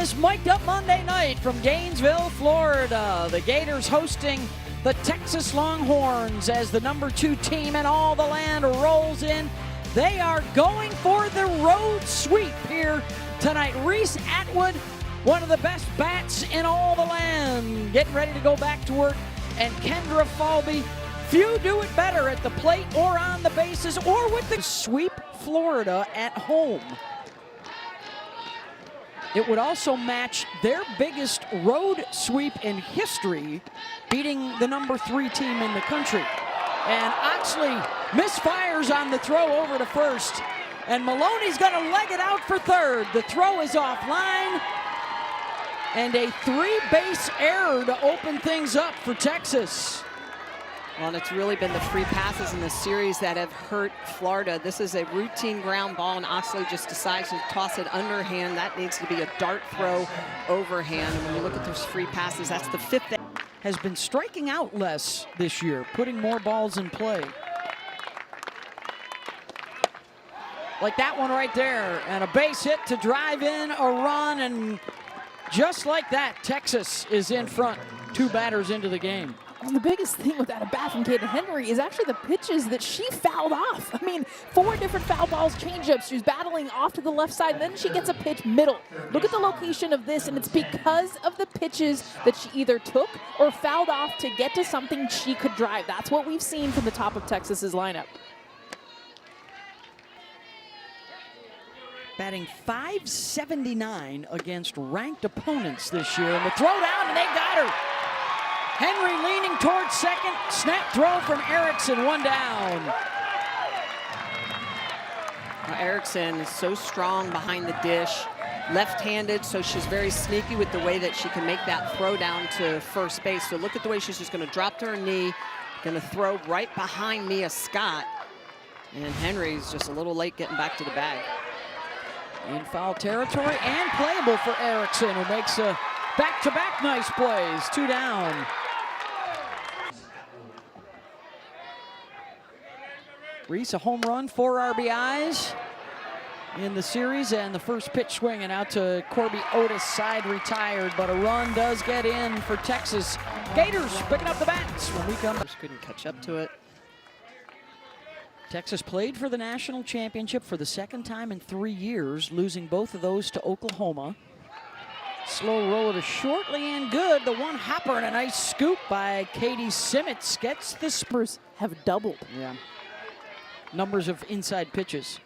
this Mic'd Up Monday night from Gainesville, Florida. The Gators hosting the Texas Longhorns as the #2 team in all the land rolls in. They are going for the road sweep here tonight. Reese Atwood, one of the best bats in all the land, getting ready to go back to work. And Kendra Falby, few do it better at the plate or on the bases or with the sweep Florida at home. It would also match their biggest road sweep in history, beating the #3 team in the country. And Oxley misfires on the throw over to first. And Maloney's gonna leg it out for third. The throw is offline. And a 3-base error to open things up for Texas. Well, and it's really been the free passes in the series that have hurt Florida. This is a routine ground ball, and Oxley just decides to toss it underhand. That needs to be a dart throw overhand. And when you look at those free passes, that's the 5th. Has been striking out less this year, putting more balls in play. Like that one right there, and a base hit to drive in a run, and just like that, Texas is in front, 2 batters into the game. The biggest thing with that at bat from Kaden Henry is actually the pitches that she fouled off. I mean, 4 different foul balls, changeups. She was battling off to the left side, and then she gets a pitch middle. Look at the location of this, and it's because of the pitches that she either took or fouled off to get to something she could drive. That's what we've seen from the top of Texas's lineup. Batting .579 against ranked opponents this year, and the throw down, and they got her. Henry leaning towards second. Snap throw from Erickson, 1 down. Erickson is so strong behind the dish, left-handed, so she's very sneaky with the way that she can make that throw down to first base. So look at the way she's just going to drop to her knee, going to throw right behind Mia Scott. And Henry's just a little late getting back to the bag. In foul territory and playable for Erickson, who makes a back-to-back nice plays, 2 down. Reese, a home run, 4 RBIs in the series, and the first pitch swinging out to Corby Otis, side retired, but a run does get in for Texas. Gators picking up the bats when we come back. Couldn't catch up to it. Texas played for the national championship for the 2nd time in 3 years, losing both of those to Oklahoma. Slow roll to shortly and good. The one hopper and a nice scoop by Katie Simmons gets the Spurs have doubled. Yeah. Numbers of inside pitches.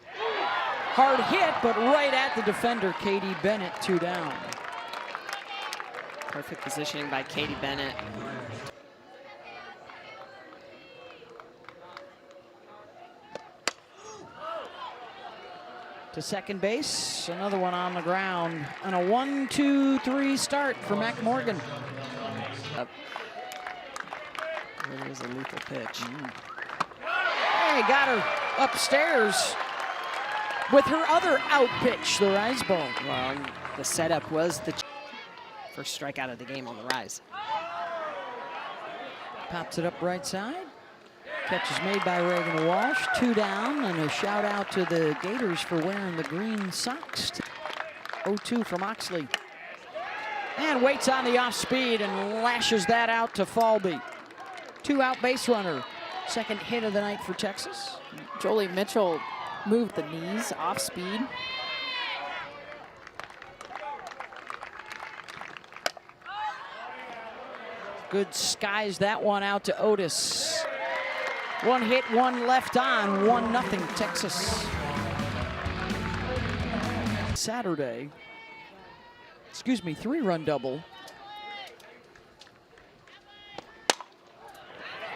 Hard hit, but right at the defender, Katie Bennett, 2 down. Perfect positioning by Katie Bennett. To second base, another one on the ground, and a 1-2-3 start for Mac Morgan. It was a lethal pitch. Hey, got her upstairs with her other out pitch, the rise ball. Well, the setup was the first strikeout of the game on the rise. Pops it up right side. Catch is made by Reagan Walsh, 2 down, and a shout out to the Gators for wearing the green socks. 0-2 from Oxley. And waits on the off speed and lashes that out to Falby. 2 out base runner. 2nd hit of the night for Texas. Jolie Mitchell moved the knees off speed. Good skies that one out to Otis. 1 hit, 1 left on, 1-0 Texas. Saturday, 3-run double.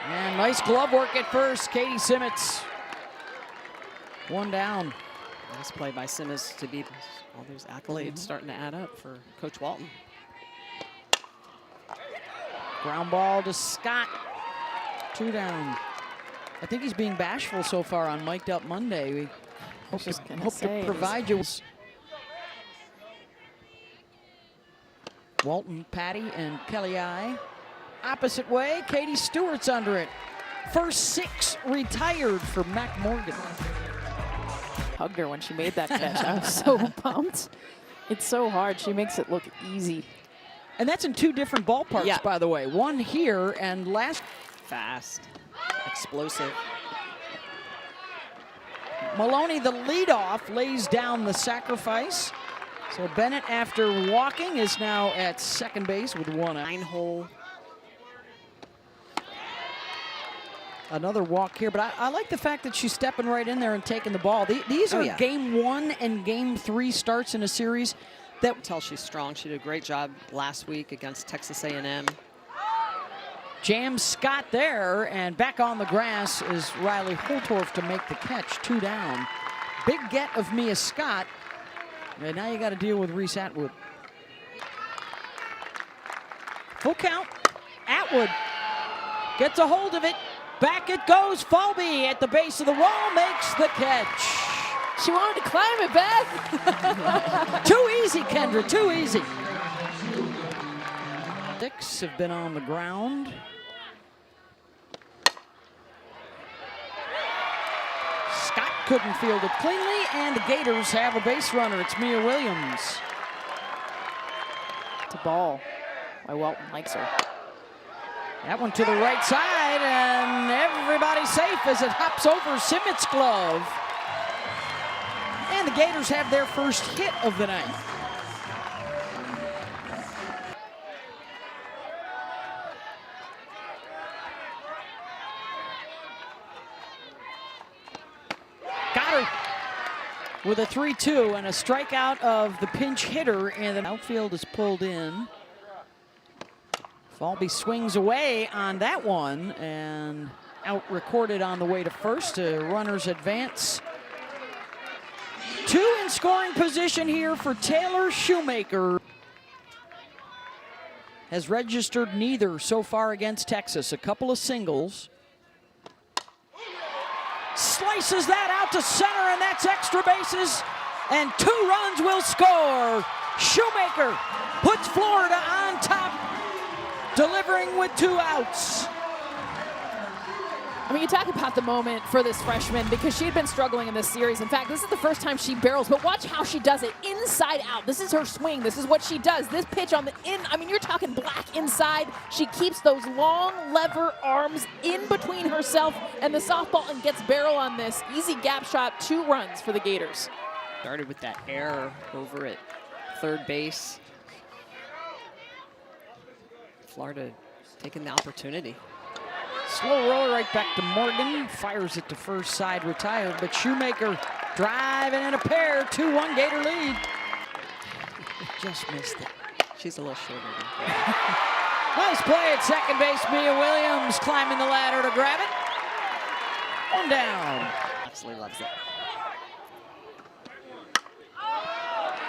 And nice glove work at first, Katie Simmons. 1 down. Nice play by Simmons to beat all those accolades starting to add up for Coach Walton. Ground ball to Scott, 2 down. I think he's being bashful so far on Mic'd Up Monday. We hope to provide you. Walton, Patty, and Kelly I. Opposite way, Katie Stewart's under it. First 6 retired for Mac Morgan. Hugged her when she made that catch. I was so pumped. It's so hard. She makes it look easy. And that's in 2 different ballparks, Yeah. by the way. One here and last. Fast, explosive. Maloney, the leadoff, lays down the sacrifice. So Bennett, after walking, is now at second base with 1 out. 9-hole. Another walk here, but I like the fact that she's stepping right in there and taking the ball. These are yeah. game 1 and game 3 starts in a series that Tell she's strong. She did a great job last week against Texas A&M. jams Scott there, and back on the grass is Riley Holtorf to make the catch. 2 down. Big get of Mia Scott, and now you got to deal with Reese Atwood. Full count. Atwood gets a hold of it. Back it goes. Falby at the base of the wall makes the catch. She wanted to climb it, Beth. Too easy, Kendra, too easy. 6 have been on the ground. Scott couldn't field it cleanly, and the Gators have a base runner. It's Mia Williams. It's a ball. Why Walton likes her. That one to the right side, and everybody's safe as it hops over Simmett's glove. And the Gators have their first hit of the night. Got her with a 3-2 and a strikeout of the pinch hitter, and the outfield is pulled in. Falby swings away on that one and out recorded on the way to first. Runners advance. 2 in scoring position here for Taylor Shoemaker. Has registered neither so far against Texas. A couple of singles. Slices that out to center, and that's extra bases. And 2 runs will score. Shoemaker puts Florida on top, delivering with 2 outs. I mean, you talk about the moment for this freshman because she had been struggling in this series. In fact, this is the first time she barrels, but watch how she does it inside out. This is her swing. This is what she does. This pitch on the I mean, you're talking black inside. She keeps those long lever arms in between herself and the softball and gets barrel on this. Easy gap shot, 2 runs for the Gators. Started with that error over at third base. Florida taking the opportunity. Slow roller right back to Morgan. Fires it to first side, retired, but Shoemaker driving in a pair. 2-1 Gator lead. Just missed it. She's a little shorter than her. Nice play at second base. Mia Williams climbing the ladder to grab it. 1 down. Absolutely loves it.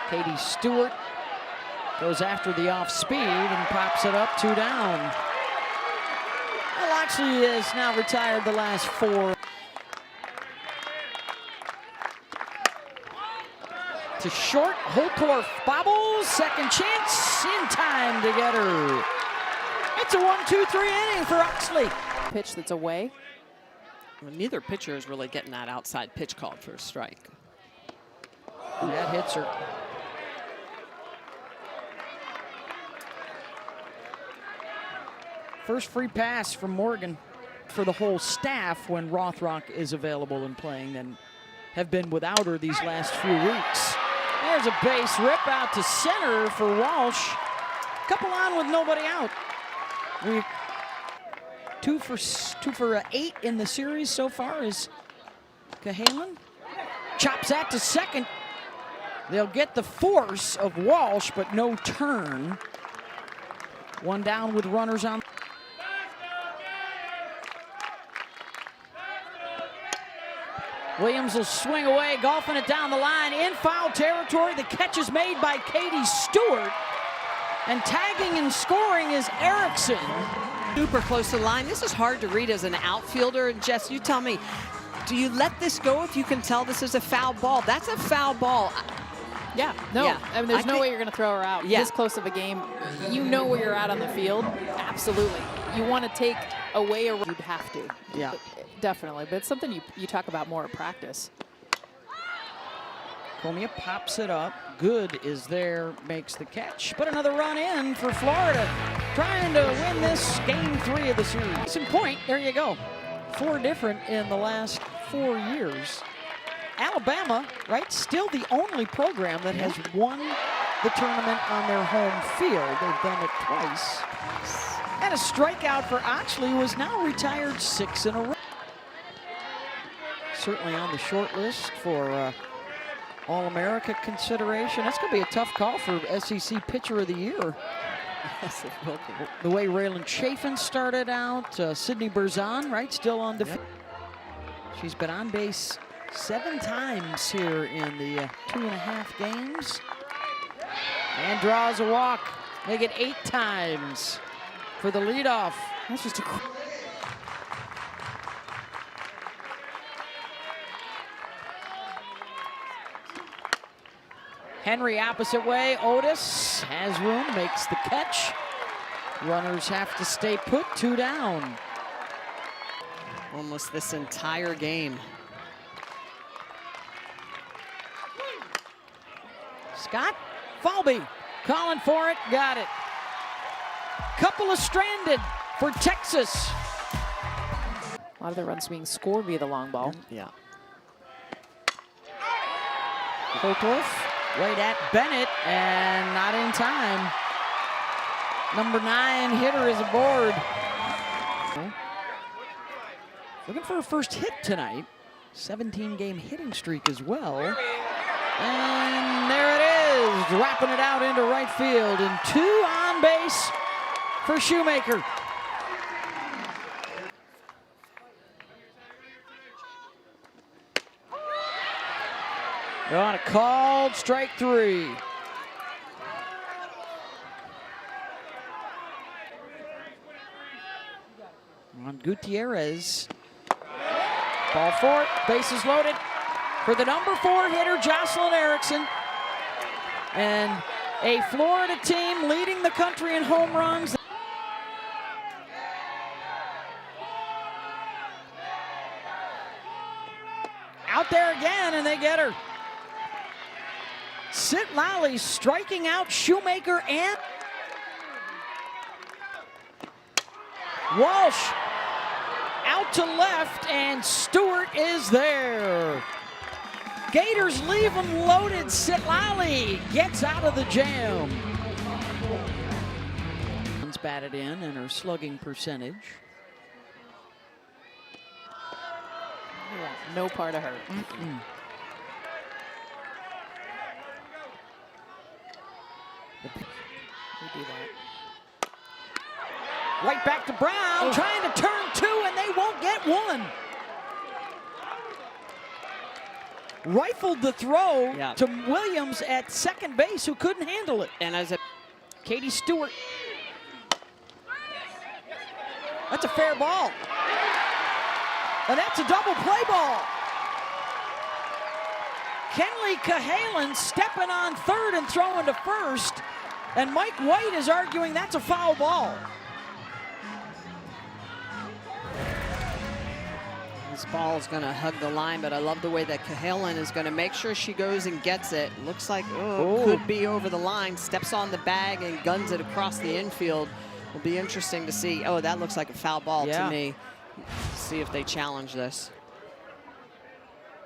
Katie Stewart goes after the off speed and pops it up. 2 down. Well, Loxley is now retired the last 4. To short, Holtorf bobbles, second chance, in time to get her. It's a 1-2-3 inning for Oxley. Pitch that's away. Well, neither pitcher is really getting that outside pitch called for a strike. And that hits her. First free pass from Morgan for the whole staff when Rothrock is available and playing, and have been without her these last few weeks. There's a base rip out to center for Walsh. Couple on with nobody out. We 2 for 8 in the series so far is Cahalan. Chops that to second. They'll get the force of Walsh, but no turn. 1 down with runners on. Williams will swing away, golfing it down the line in foul territory. The catch is made by Katie Stewart. And tagging and scoring is Erickson. Super close to the line. This is hard to read as an outfielder. And Jess, you tell me, do you let this go if you can tell this is a foul ball? That's a foul ball. Yeah, no. Yeah. I mean, there's no way you're going to throw her out. Yeah. This close of a game, you know where you're at on the field. Absolutely. You want to take away a run, you'd have to. Yeah. Definitely, but it's something you talk about more at practice. Comia pops it up. Good is there, makes the catch. But another run in for Florida, trying to win this game 3 of the series. Case in point, there you go. 4 different in the last 4 years. Alabama, right, still the only program that has won the tournament on their home field. They've done it twice. And a strikeout for Oxley, who is now retired 6 in a row. Certainly on the short list for All-America consideration. That's going to be a tough call for SEC Pitcher of the Year. Yes, it will be. The way Raylan Chafin started out, Sydney Berzon, right, still on defense. Yep. She's been on base 7 times here in the 2.5 games. And draws a walk, make it 8 times for the leadoff. That's just a... Henry opposite way. Otis has room, makes the catch. Runners have to stay put, 2 down. Almost this entire game. Scott Falby calling for it, got it. Couple of stranded for Texas. A lot of the runs being scored via the long ball. Yeah. Holtorf right at Bennett and not in time. Number 9 hitter is aboard. Looking for a first hit tonight. 17-game hitting streak as well. And there it is, dropping it out into right field. And 2 on base for Shoemaker. On a called strike 3. On Gutierrez. Ball 4, bases loaded for the number 4 hitter, Jocelyn Erickson. And a Florida team leading the country in home runs. Out there again, and they get her. Sit Lally striking out Shoemaker and Walsh out to left, and Stewart is there. Gators leave them loaded. Sit Lally gets out of the jam. Batted in and her slugging percentage. Yeah, no part of her. We do that. Right back to Brown, trying to turn 2, and they won't get 1. Rifled the throw to Williams at second base, who couldn't handle it. And as a Katie Stewart. That's a fair ball. And that's a double play ball. Kenley Cahalan stepping on third and throwing to first. And Mike White is arguing that's a foul ball. This ball is going to hug the line, but I love the way that Cahalan is going to make sure she goes and gets it. Looks like, could be over the line. Steps on the bag and guns it across the infield. Will be interesting to see. Oh, that looks like a foul ball to me. See if they challenge this.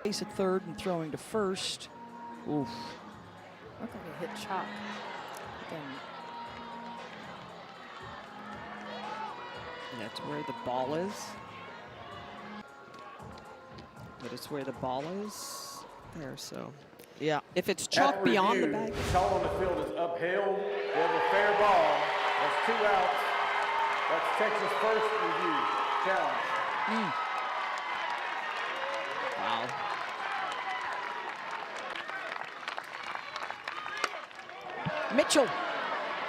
Base at third and throwing to first. Oof. Looked like it hit Chalk. That's where the ball is. But it's where the ball is there, so. Yeah. If it's chalk beyond the bag. The call on the field is upheld. They have a fair ball. That's 2 outs. That's Texas first review. Challenge. Wow. Mitchell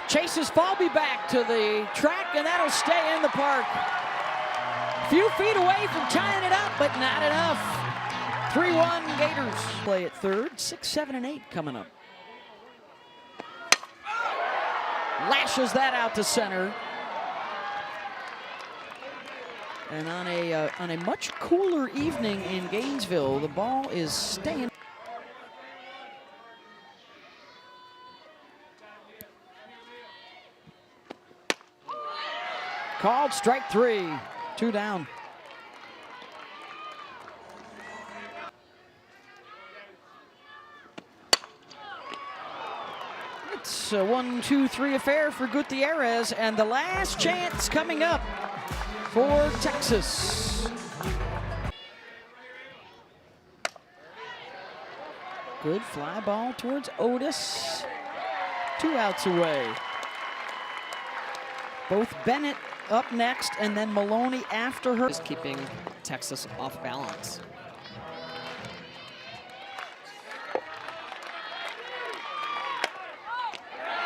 chases Falby back to the track, and that'll stay in the park. Few feet away from tying it up, but not enough. 3-1 Gators. Play at third, 6, 7, and 8 coming up. Lashes that out to center. And on a much cooler evening in Gainesville, the ball is staying. called. Strike 3. 2 down. It's a 1-2-3 affair for Gutierrez, and the last chance coming up for Texas. Good fly ball towards Otis. 2 outs away. Both Bennett up next, and then Maloney after her. Just keeping Texas off balance.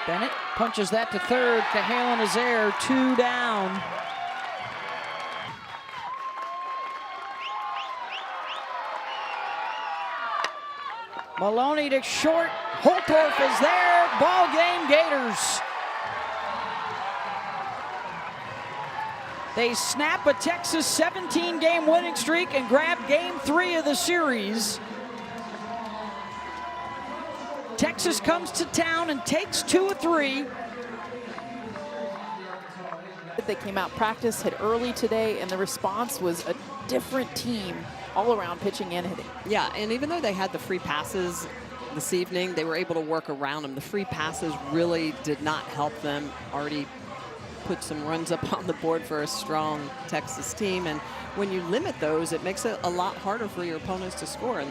Bennett punches that to third. Cahalan is there, 2 down. Maloney to short. Holtorf is there. Ball game, Gators. They snap a Texas 17-game winning streak and grab game 3 of the series. Texas comes to town and takes 2 of 3. They came out, practice hit early today, and the response was a different team all around, pitching and hitting. Yeah, and even though they had the free passes this evening, they were able to work around them. The free passes really did not help them. Already put some runs up on the board for a strong Texas team, and when you limit those, it makes it a lot harder for your opponents to score. And